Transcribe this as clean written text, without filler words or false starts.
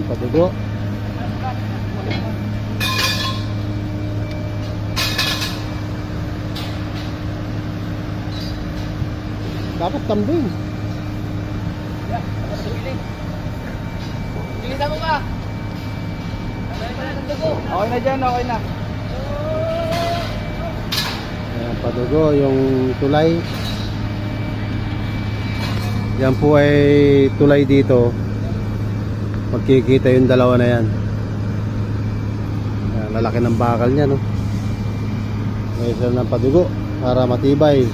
padugo. Dapat kambing. Bilisan mo ka. Okay na dyan, okay na. Ayan, padugo yung tulay. Yan po ay tulay dito. Magkikita yung dalawa na yan. Ayan, lalaki ng bakal niya, no? May isa ng padugo para matibay.